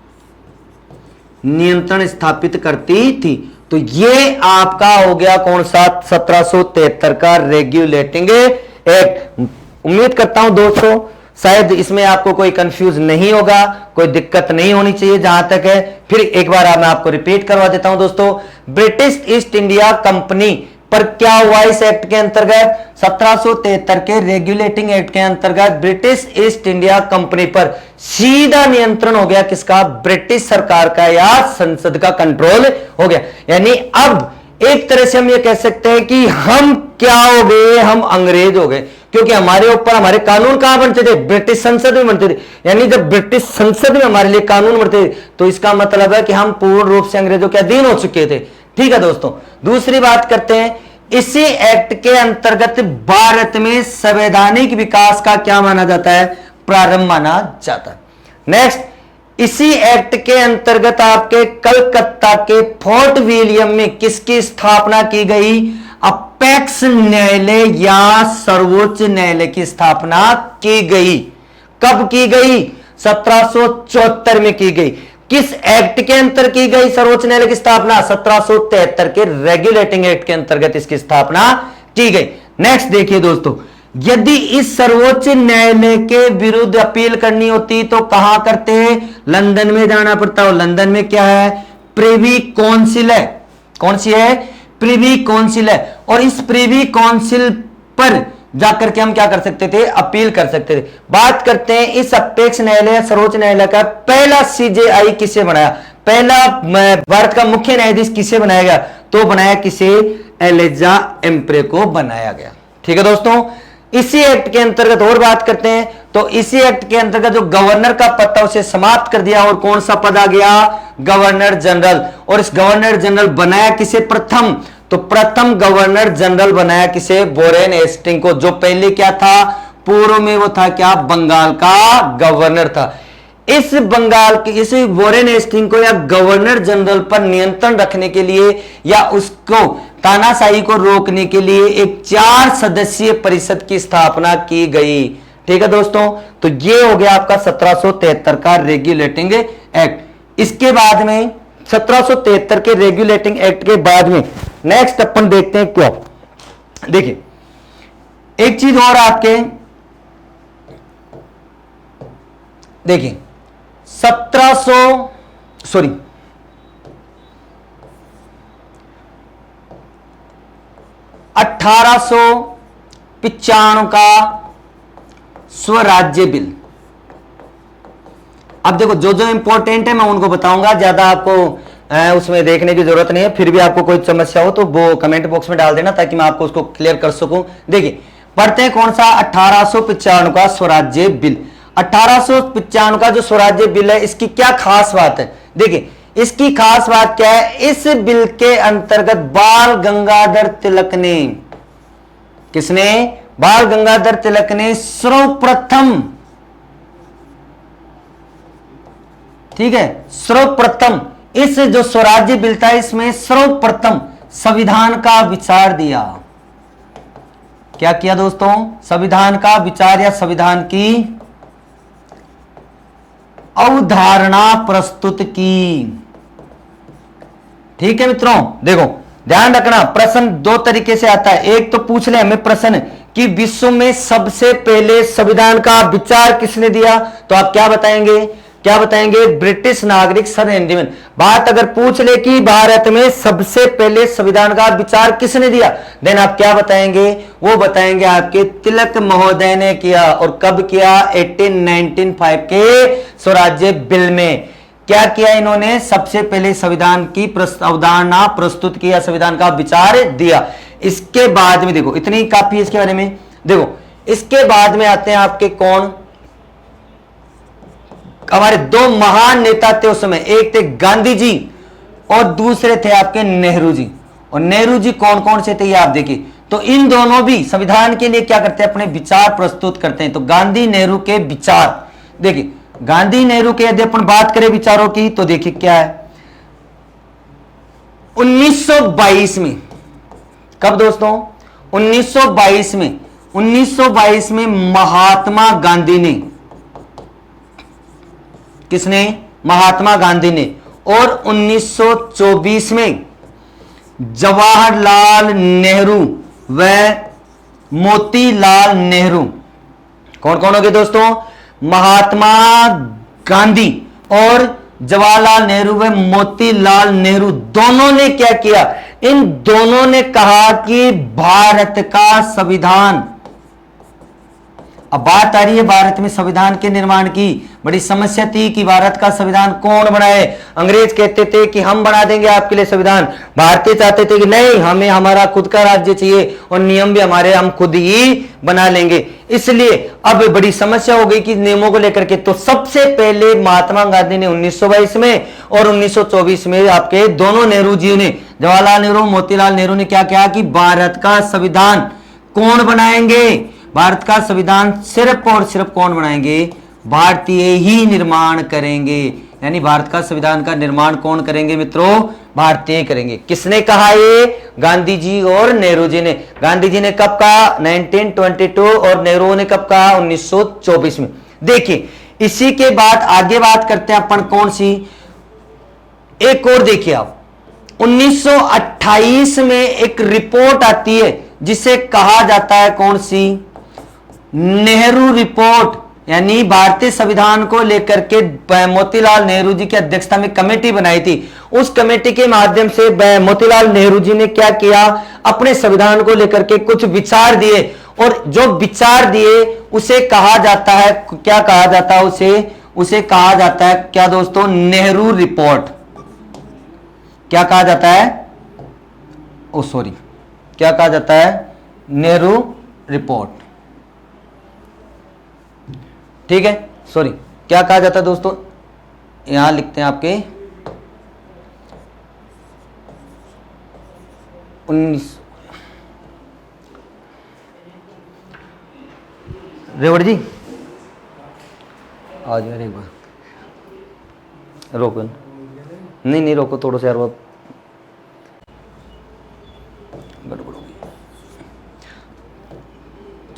नियंत्रण स्थापित करती थी। तो ये आपका हो गया कौन सा, 1773 का रेगुलेटिंग एक्ट। उम्मीद करता हूं दोस्तों शायद इसमें आपको कोई कंफ्यूज नहीं होगा, कोई दिक्कत नहीं होनी चाहिए जहां तक है। फिर एक बार मैं आपको रिपीट करवा देता हूं दोस्तों, ब्रिटिश ईस्ट इंडिया कंपनी पर क्या हुआ इस एक्ट के अंतर्गत, 1773 के रेगुलेटिंग एक्ट के अंतर्गत ब्रिटिश ईस्ट इंडिया कंपनी पर सीधा नियंत्रण हो गया, किसका, ब्रिटिश सरकार का या संसद का कंट्रोल हो गया। यानी अब एक तरह से हम ये कह सकते हैं कि हम क्या हो गए, हम अंग्रेज हो गए, क्योंकि हमारे ऊपर हमारे कानून कहां बनते थे, ब्रिटिश संसद में बनते थे। यानी जब ब्रिटिश संसद में हमारे लिए कानून बनते थे तो इसका मतलब है कि हम पूर्ण रूप से अंग्रेजों के अधीन हो चुके थे। ठीक है दोस्तों, दूसरी बात करते हैं, इसी एक्ट के अंतर्गत भारत में संवैधानिक विकास का क्या माना जाता है, प्रारंभ माना जाता है। नेक्स्ट, इसी एक्ट के अंतर्गत आपके कलकत्ता के फोर्ट विलियम में किसकी स्थापना की गई, अपेक्स न्यायालय या सर्वोच्च न्यायालय की स्थापना की गई। कब की गई, 1774 में की गई। किस एक्ट के अंतर्गत की गई सर्वोच्च न्यायालय की स्थापना, 1773 के रेगुलेटिंग एक्ट के अंतर्गत इसकी स्थापना की गई। नेक्स्ट देखिए दोस्तों, यदि इस सर्वोच्च न्यायालय के विरुद्ध अपील करनी होती तो कहां करते हैं, लंदन में जाना पड़ता हो। लंदन में क्या है, प्रिवी काउंसिल है, कौन सी है, प्रिवी काउंसिल है। और इस प्रिवी काउंसिल पर जाकर के हम क्या कर सकते थे, अपील कर सकते थे। बात करते हैं इस अपेक्ष न्यायालय सर्वोच्च न्यायालय का पहला सीजेआई किसे बनाया, पहला भारत का मुख्य न्यायाधीश किसे बनाया गया, तो बनाया किसे, एलिजा एम्प्रे को बनाया गया। ठीक है दोस्तों, इसी एक्ट के अंतर्गत और बात करते हैं तो इसी एक्ट के अंतर्गत जो गवर्नर का पद था उसे समाप्त कर दिया और कौन सा पद आ गया, गवर्नर जनरल। और इस गवर्नर जनरल बनाया किसे, प्रथम, तो प्रथम गवर्नर जनरल बनाया किसे, वॉरेन हेस्टिंग को, जो पहले क्या था, पूर्व में वो था क्या, बंगाल का गवर्नर था। इस बंगाल के इस वॉरेन हेस्टिंग को या गवर्नर जनरल पर नियंत्रण रखने के लिए या उसको तानाशाही को रोकने के लिए एक 4 सदस्यीय परिषद की स्थापना की गई। ठीक है दोस्तों, तो ये हो गया आपका 1773 का रेगुलेटिंग एक्ट। इसके बाद में 1773 के रेगुलेटिंग एक्ट के बाद में नेक्स्ट अपन देखते हैं क्या, देखिए एक चीज और आपके देखिए 1895 का स्वराज्य बिल। अब देखो जो जो इंपॉर्टेंट है मैं उनको बताऊंगा, ज्यादा आपको उसमें देखने की जरूरत नहीं है। फिर भी आपको कोई समस्या हो तो वो कमेंट बॉक्स में डाल देना ताकि मैं आपको उसको क्लियर कर सकूं। देखिए पढ़ते हैं कौन सा, 1895 का स्वराज्य बिल। 1895 का जो स्वराज्य बिल है इसकी क्या खास बात है, देखिए इसकी खास बात क्या है, इस बिल के अंतर्गत बाल गंगाधर तिलक ने, किसने, बाल गंगाधर तिलक ने सर्वप्रथम, ठीक है, सर्वप्रथम इस जो स्वराज्य बिल था इसमें सर्वप्रथम संविधान का विचार दिया। क्या किया दोस्तों, संविधान का विचार या संविधान की अवधारणा प्रस्तुत की। ठीक है मित्रों, देखो ध्यान रखना, प्रश्न दो तरीके से आता है। एक तो पूछ ले हमें प्रश्न कि विश्व में सबसे पहले संविधान का विचार किसने दिया, तो आप क्या बताएंगे, क्या बताएंगे, ब्रिटिश नागरिक सर हेनरी मैन। बात अगर पूछ ले कि भारत में सबसे पहले संविधान का विचार किसने दिया, देन आप क्या बताएंगे, वो बताएंगे आपके तिलक महोदय ने किया। और कब किया, 1895 के स्वराज्य बिल में क्या किया इन्होंने, सबसे पहले संविधान की अवधारणा प्रस्तुत किया, संविधान का विचार दिया। इसके बाद में देखो, इतनी काफी है इसके बारे में। देखो इसके बाद में आते हैं आपके कौन, हमारे दो महान नेता थे उस समय, एक थे गांधी जी और दूसरे थे आपके नेहरू जी। और नेहरू जी कौन कौन से थे ये आप देखिए। तो इन दोनों भी संविधान के लिए क्या करते हैं, अपने विचार प्रस्तुत करते हैं। तो गांधी नेहरू के विचार देखिए, गांधी नेहरू के यदि अपन बात करें विचारों की, तो देखिए क्या है, 1922 में, कब दोस्तों, 1922 में महात्मा गांधी ने, किसने, महात्मा गांधी ने, और 1924 में जवाहरलाल नेहरू व मोतीलाल नेहरू, कौन कौन हो गए दोस्तों, महात्मा गांधी और जवाहरलाल नेहरू व मोतीलाल नेहरू, दोनों ने क्या किया, इन दोनों ने कहा कि भारत का संविधान, अब बात आ रही है भारत में संविधान के निर्माण की। बड़ी समस्या थी कि भारत का संविधान कौन बनाए। अंग्रेज कहते थे कि हम बना देंगे आपके लिए संविधान, भारतीय चाहते थे कि नहीं, हमें हमारा खुद का राज्य चाहिए और नियम भी हमारे हम खुद ही बना लेंगे। इसलिए अब बड़ी समस्या हो गई कि नियमों को लेकर के। तो सबसे पहले महात्मा गांधी ने 1922 में और 1924 में आपके दोनों नेहरू जी ने, जवाहरलाल नेहरू, मोतीलाल नेहरू ने क्या किया कि भारत का संविधान कौन बनाएंगे, भारत का संविधान सिर्फ और सिर्फ कौन बनाएंगे, भारतीय ही निर्माण करेंगे। यानी भारत का संविधान का निर्माण कौन करेंगे मित्रों, भारतीय करेंगे। किसने कहा ये, गांधी जी और नेहरू जी ने। गांधी जी ने कब कहा, 1922, और नेहरू ने कब कहा, 1924 में। देखिए इसी के बाद आगे बात करते हैं अपन कौन सी, एक और देखिए आप, 1928 में एक रिपोर्ट आती है जिसे कहा जाता है कौन सी, नेहरू रिपोर्ट। यानी भारतीय संविधान को लेकर के मोतीलाल नेहरू जी की अध्यक्षता में कमेटी बनाई थी। उस कमेटी के माध्यम से मोतीलाल नेहरू जी ने क्या किया, अपने संविधान को लेकर के कुछ विचार दिए, और जो विचार दिए उसे कहा जाता है, क्या कहा जाता है उसे कहा जाता है क्या दोस्तों, नेहरू रिपोर्ट। क्या कहा जाता है, क्या कहा जाता है, नेहरू रिपोर्ट। ठीक है, क्या कहा जाता है दोस्तों, यहां लिखते हैं आपके 19 रेवड़ जी आ जाए एक बार, रोको नहीं रोको थोड़ा सा यार, वो गड़बड़ होगी,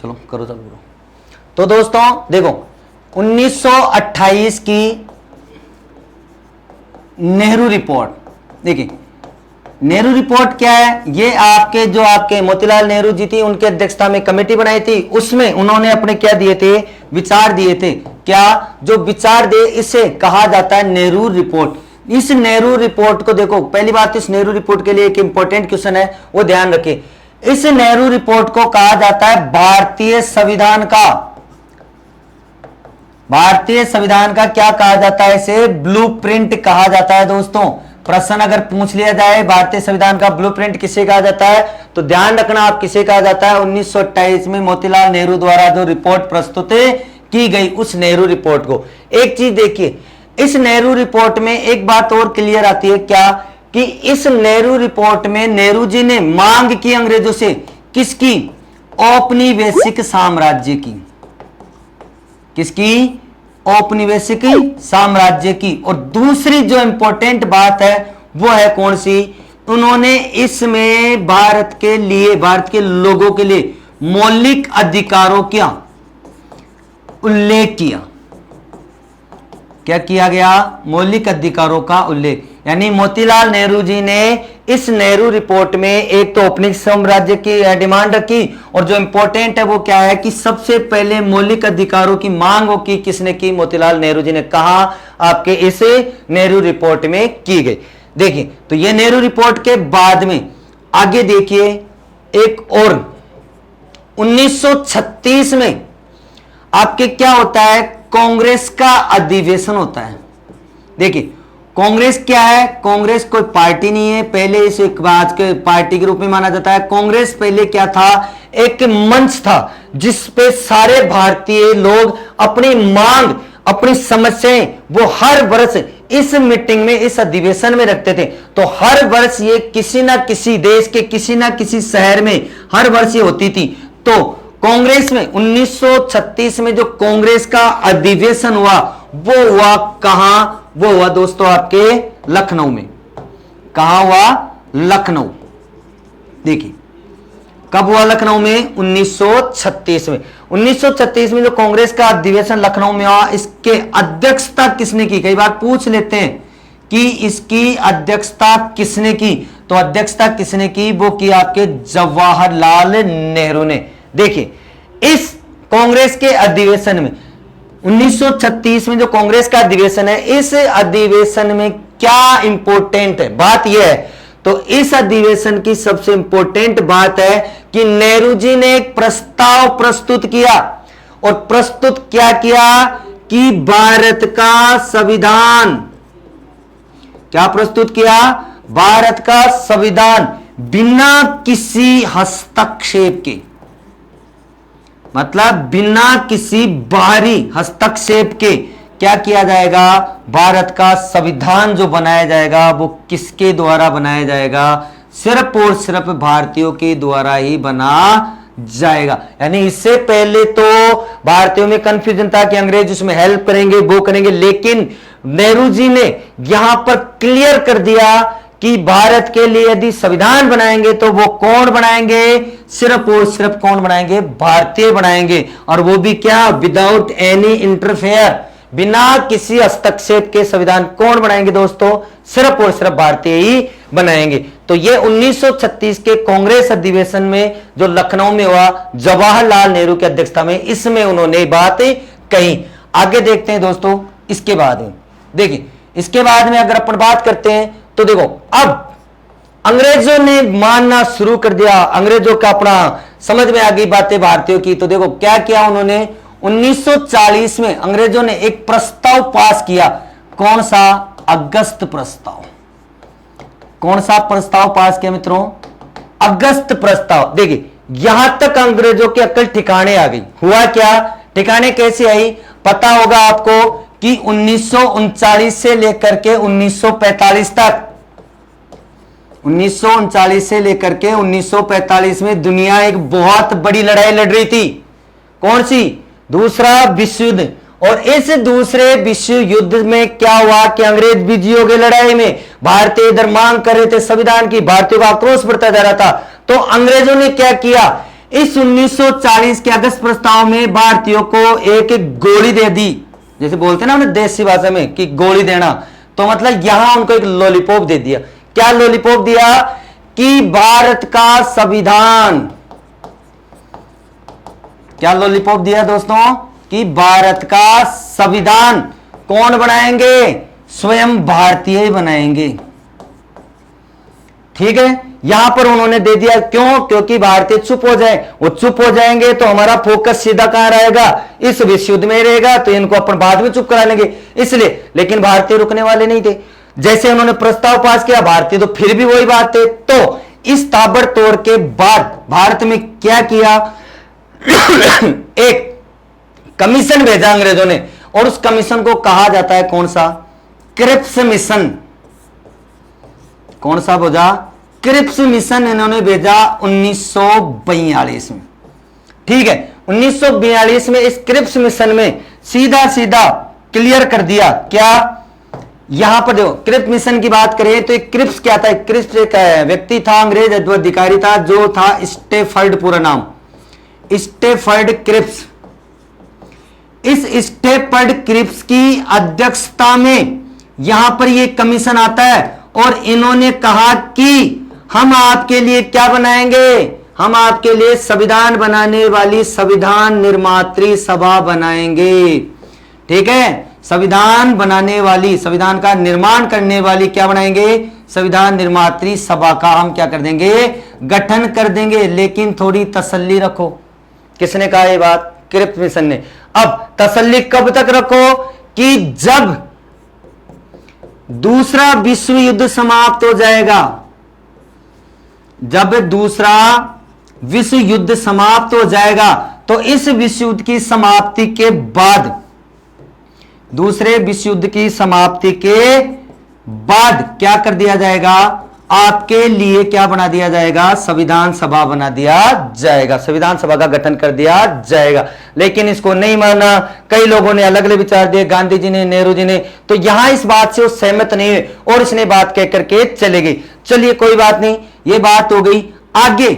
चलो करो चालू करो। तो दोस्तों देखो 1928 की नेहरू रिपोर्ट, देखिए नेहरू रिपोर्ट क्या है, ये आपके जो आपके मोतीलाल नेहरू जी थी उनके अध्यक्षता में कमेटी बनाई थी। उसमें उन्होंने अपने क्या दिए थे, विचार दिए थे। क्या जो विचार दे इसे कहा जाता है नेहरू रिपोर्ट। इस नेहरू रिपोर्ट को देखो, पहली बात इस नेहरू रिपोर्ट के लिए एक इंपॉर्टेंट क्वेश्चन है, वो ध्यान रखें। इस नेहरू रिपोर्ट को कहा जाता है भारतीय संविधान का, भारतीय संविधान का क्या कहा जाता है, इसे ब्लूप्रिंट कहा जाता है। दोस्तों प्रश्न अगर पूछ लिया जाए भारतीय संविधान का ब्लूप्रिंट किसे कहा जाता है, तो ध्यान रखना आप किसे कहा जाता है, 1928 में मोतीलाल नेहरू द्वारा जो रिपोर्ट प्रस्तुत की गई उस नेहरू रिपोर्ट को। एक चीज देखिए, इस नेहरू रिपोर्ट में एक बात और क्लियर आती है क्या, कि इस नेहरू रिपोर्ट में नेहरू जी ने मांग की अंग्रेजों से, किसकी, औपनिवेशिक साम्राज्य की, किसकी, औपनिवेशिक साम्राज्य की। और दूसरी जो इंपॉर्टेंट बात है वो है कौन सी, उन्होंने इसमें भारत के लिए, भारत के लोगों के लिए मौलिक अधिकारों का उल्लेख किया। क्या किया गया, मौलिक अधिकारों का उल्लेख। यानी मोतीलाल नेहरू जी ने इस नेहरू रिपोर्ट में एक तो औपनिक साम्राज्य की डिमांड रखी, और जो इंपॉर्टेंट है वो क्या है कि सबसे पहले मौलिक अधिकारों की मांग की किसने की, मोतीलाल नेहरू जी ने कहा, आपके इस नेहरू रिपोर्ट में की गई। देखिए तो ये नेहरू रिपोर्ट के बाद में आगे देखिए एक और 1936 में आपके क्या होता है, कांग्रेस का अधिवेशन होता है। देखिए कांग्रेस क्या है, कांग्रेस कोई पार्टी नहीं है, पहले इसे आज के पार्टी के रूप में माना जाता है। कांग्रेस पहले क्या था, एक मंच था जिस पे सारे भारतीय लोग अपनी मांग, अपनी समस्याएं वो हर वर्ष इस मीटिंग में, इस अधिवेशन में रखते थे। तो हर वर्ष ये किसी ना किसी देश के किसी ना किसी शहर में हर वर्ष ये होती थी। तो कांग्रेस में 1936 में जो कांग्रेस का अधिवेशन हुआ वो हुआ कहां, वो हुआ दोस्तों आपके लखनऊ में। कहां हुआ, लखनऊ। देखिए कब हुआ, लखनऊ में 1936 में। 1936 में जो कांग्रेस का अधिवेशन लखनऊ में हुआ, इसके अध्यक्षता किसने की, कई बार पूछ लेते हैं कि इसकी अध्यक्षता किसने की, तो अध्यक्षता किसने की, वो की आपके जवाहरलाल नेहरू ने। देखिए इस कांग्रेस के अधिवेशन में 1936 में जो कांग्रेस का अधिवेशन है, इस अधिवेशन में क्या इंपॉर्टेंट है, बात यह है, तो इस अधिवेशन की सबसे इंपॉर्टेंट बात है कि नेहरू जी ने एक प्रस्ताव प्रस्तुत किया, और प्रस्तुत क्या किया कि भारत का संविधान, क्या प्रस्तुत किया, भारत का संविधान बिना किसी हस्तक्षेप के, मतलब बिना किसी बाहरी हस्तक्षेप के क्या किया जाएगा, भारत का संविधान जो बनाया जाएगा वो किसके द्वारा बनाया जाएगा, सिर्फ और सिर्फ भारतीयों के द्वारा ही बना जाएगा। यानी इससे पहले तो भारतीयों में कंफ्यूजन था कि अंग्रेज उसमें हेल्प करेंगे, वो करेंगे, लेकिन नेहरू जी ने यहां पर क्लियर कर दिया कि भारत के लिए यदि संविधान बनाएंगे तो वो कौन बनाएंगे, सिर्फ और सिर्फ कौन बनाएंगे, भारतीय बनाएंगे। और वो भी क्या, विदाउट एनी इंटरफेयर, बिना किसी हस्तक्षेप के संविधान कौन बनाएंगे दोस्तों, सिर्फ और सिर्फ भारतीय ही बनाएंगे। तो ये 1936 के कांग्रेस अधिवेशन में जो लखनऊ में हुआ जवाहरलाल नेहरू की अध्यक्षता में, इसमें उन्होंने बात कही। आगे देखते हैं दोस्तों इसके बाद में। देखिए इसके बाद में अगर अपन बात करते हैं तो देखो अब अंग्रेजों ने मानना शुरू कर दिया, अंग्रेजों का अपना समझ में आ गई बातें भारतीयों की। तो देखो क्या किया उन्होंने, 1940 में अंग्रेजों ने एक प्रस्ताव पास किया। कौन सा, अगस्त प्रस्ताव। कौन सा प्रस्ताव पास किया मित्रों, अगस्त प्रस्ताव। देखिए यहां तक अंग्रेजों की अक्ल ठिकाने आ गई। हुआ क्या, ठिकाने कैसे आई, पता होगा आपको कि 1939 से लेकर के 1945 तक, 1939 से लेकर के 1945 में दुनिया एक बहुत बड़ी लड़ाई लड़ रही थी। कौन सी, दूसरा विश्व युद्ध। और इस दूसरे विश्व युद्ध में क्या हुआ कि अंग्रेज बिजी हो गए लड़ाई में, भारतीय इधर मांग कर रहे थे संविधान की, भारतीयों का आक्रोश बढ़ता जा रहा था। तो अंग्रेजों ने क्या किया, इस 1940 के अगस्त प्रस्ताव में भारतीयों को एक एक गोली दे दी। जैसे बोलते ना उन्हें देसी भाषा में कि गोली देना, तो मतलब यहां उनको एक लॉलीपॉप दे दिया। क्या लॉलीपॉप दिया कि भारत का संविधान, क्या लॉलीपॉप दिया दोस्तों कि भारत का संविधान कौन बनाएंगे, स्वयं भारतीय बनाएंगे। ठीक है, यहां पर उन्होंने दे दिया। क्यों, क्योंकि भारतीय चुप हो जाए, वो चुप हो जाएंगे तो हमारा फोकस सीधा कहां रहेगा, इस विश्व युद्ध में रहेगा, तो इनको अपन बाद में चुप करा लेंगे, इसलिए। लेकिन भारतीय रुकने वाले नहीं थे। जैसे उन्होंने प्रस्ताव पास किया, भारतीय तो फिर भी वही बात है। तो इस ताबड़तोड़ के बाद भारत में क्या किया एक कमीशन भेजा अंग्रेजों ने, और उस कमीशन को कहा जाता है कौन सा? Cripps mission. कौन सा भेजा? क्रिप्स मिशन इन्होंने भेजा 1942 में। ठीक है, 1942 में इस क्रिप्स मिशन में सीधा सीधा क्लियर कर दिया क्या? यहां पर देखो, क्रिप्स मिशन की बात करें तो एक क्रिप्स क्या था? क्रिप्स एक व्यक्ति था, अंग्रेज अधिकारी था, जो था स्टेफर्ड, पूरा नाम स्टेफर्ड क्रिप्स। इस स्टेफर्ड क्रिप्स की अध्यक्षता में यहां पर यह कमीशन आता है और इन्होंने कहा कि हम आपके लिए क्या बनाएंगे? हम आपके लिए संविधान बनाने वाली संविधान निर्मात्री सभा बनाएंगे। ठीक है, संविधान बनाने वाली, संविधान का निर्माण करने वाली क्या बनाएंगे? संविधान निर्मात्री सभा का हम क्या कर देंगे? गठन कर देंगे। लेकिन थोड़ी तसल्ली रखो। किसने कहा ये बात? क्रिप्स मिशन ने। अब तसल्ली कब तक रखो? कि जब दूसरा विश्व युद्ध समाप्त हो जाएगा। जब दूसरा विश्व युद्ध समाप्त हो जाएगा तो इस विश्व युद्ध की समाप्ति के बाद, दूसरे विश्व युद्ध की समाप्ति के बाद क्या कर दिया जाएगा? आपके लिए क्या बना दिया जाएगा? संविधान सभा बना दिया जाएगा, संविधान सभा का गठन कर दिया जाएगा। लेकिन इसको नहीं माना, कई लोगों ने अलग अलग विचार दिए, गांधी जी ने, नेहरू जी ने, तो यहां इस बात से वो सहमत नहीं हुए और इसने बात कह करके चले गई। चलिए कोई बात नहीं, ये बात हो गई। आगे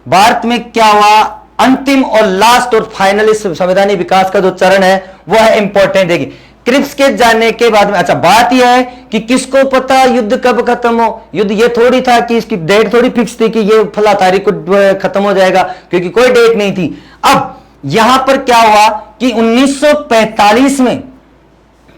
भारत में क्या हुआ? अंतिम और लास्ट और फाइनल इस संवैधानिक विकास का जो चरण है वह है इंपॉर्टेंट। देखिए, क्रिप्स के जाने के बाद में, अच्छा बात यह है कि किसको पता युद्ध कब खत्म हो? युद्ध ये थोड़ी था कि इसकी डेट थोड़ी फिक्स थी कि ये फला तारीख को खत्म हो जाएगा, क्योंकि कोई डेट नहीं थी। अब यहां पर क्या हुआ कि 1945 में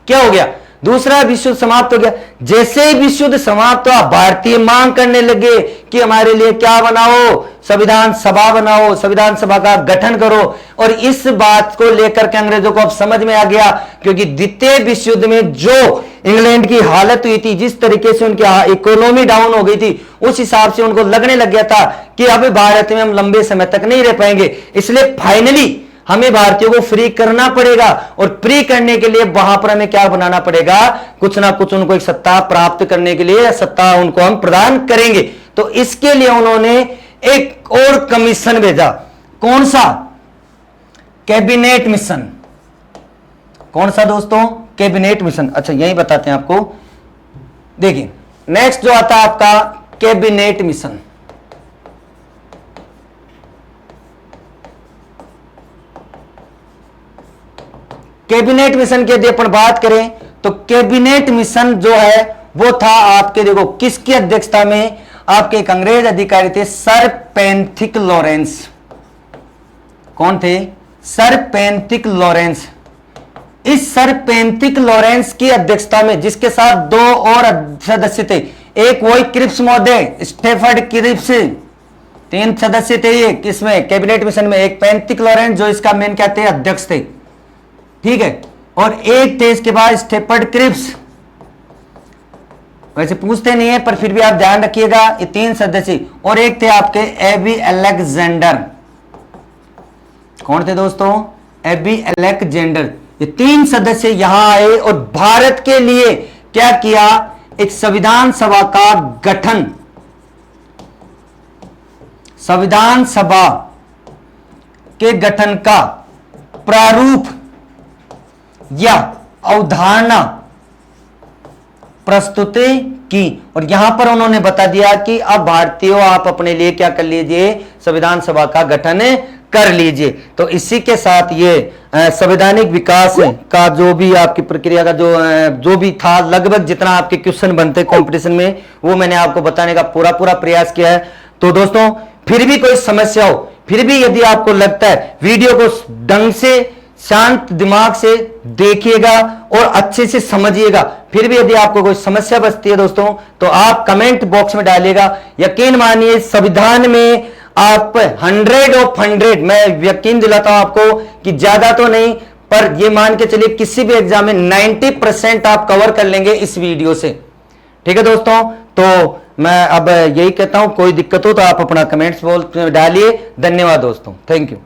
क्या हो गया? दूसरा विश्व युद्ध समाप्त हो गया। जैसे ही विश्व युद्ध समाप्त हुआ, भारतीय मांग करने लगे कि हमारे लिए क्या बनाओ? संविधान सभा बनाओ, संविधान सभा का गठन करो। और इस बात को लेकर के अंग्रेजों को अब समझ में आ गया, क्योंकि द्वितीय विश्व युद्ध में जो इंग्लैंड की हालत हुई थी, जिस तरीके से उनकी इकोनॉमी डाउन हो गई थी, उस हिसाब से उनको लगने लग गया था कि अब भारत में हम लंबे समय तक नहीं रह पाएंगे। इसलिए फाइनली हमें भारतीयों को फ्री करना पड़ेगा, और फ्री करने के लिए वहां पर हमें क्या बनाना पड़ेगा? कुछ ना कुछ उनको एक सत्ता प्राप्त करने के लिए सत्ता उनको हम प्रदान करेंगे। तो इसके लिए उन्होंने एक और कमीशन भेजा। कौन सा? Cabinet mission. कौन सा दोस्तों? Cabinet mission. अच्छा यही बताते हैं आपको। देखिए नेक्स्ट जो आता है आपका कैबिनेट मिशन। कैबिनेट मिशन की यदि अपन बात करें तो कैबिनेट मिशन जो है वो था आपके, देखो किसकी अध्यक्षता में? आपके एक अंग्रेज अधिकारी थे, सर पेंथिक लॉरेंस। कौन थे? Sir Pethick Lawrence. इस सर पेंथिक लॉरेंस की अध्यक्षता में, जिसके साथ दो और सदस्य थे, एक वही क्रिप्स महोदय, स्टेफर्ड क्रिप्स, 3 सदस्य थे ये किसमें? कैबिनेट मिशन में। एक पेंथिक लॉरेंस जो इसका मेन क्या थे? अध्यक्ष थे। ठीक है, और एक थे इसके बाद स्टेफर्ड क्रिप्स। वैसे पूछते नहीं है पर फिर भी आप ध्यान रखिएगा, ये 3 सदस्य। और एक थे आपके एबी अलेक्जेंडर। कौन थे दोस्तों? A B Alexander. ये 3 सदस्य यहां आए और भारत के लिए क्या किया? एक संविधान सभा का गठन। संविधान सभा के गठन का प्रारूप या अवधारणा प्रस्तुति की। और यहां पर उन्होंने बता दिया कि अब भारतीयों आप अपने लिए क्या कर लीजिए? संविधान सभा का गठन कर लीजिए। तो इसी के साथ ये संवैधानिक विकास का जो भी आपकी प्रक्रिया का जो भी था, लगभग जितना आपके क्वेश्चन बनते कंपटीशन में, वो मैंने आपको बताने का पूरा प्रयास किया है। तो दोस्तों फिर भी कोई समस्या हो, फिर भी यदि आपको लगता है, वीडियो को ढंग से शांत दिमाग से देखिएगा और अच्छे से समझिएगा। फिर भी यदि आपको कोई समस्या बचती है दोस्तों, तो आप कमेंट बॉक्स में डालिएगा। यकीन मानिए संविधान में आप 100 ऑफ 100, मैं यकीन दिलाता हूं आपको कि ज्यादा तो नहीं, पर ये मान के चलिए किसी भी एग्जाम में 90% आप कवर कर लेंगे इस वीडियो से। ठीक है दोस्तों, तो मैं अब यही कहता हूं, कोई दिक्कत हो तो आप अपना कमेंट्स बॉक्स में डालिए। धन्यवाद दोस्तों, थैंक यू।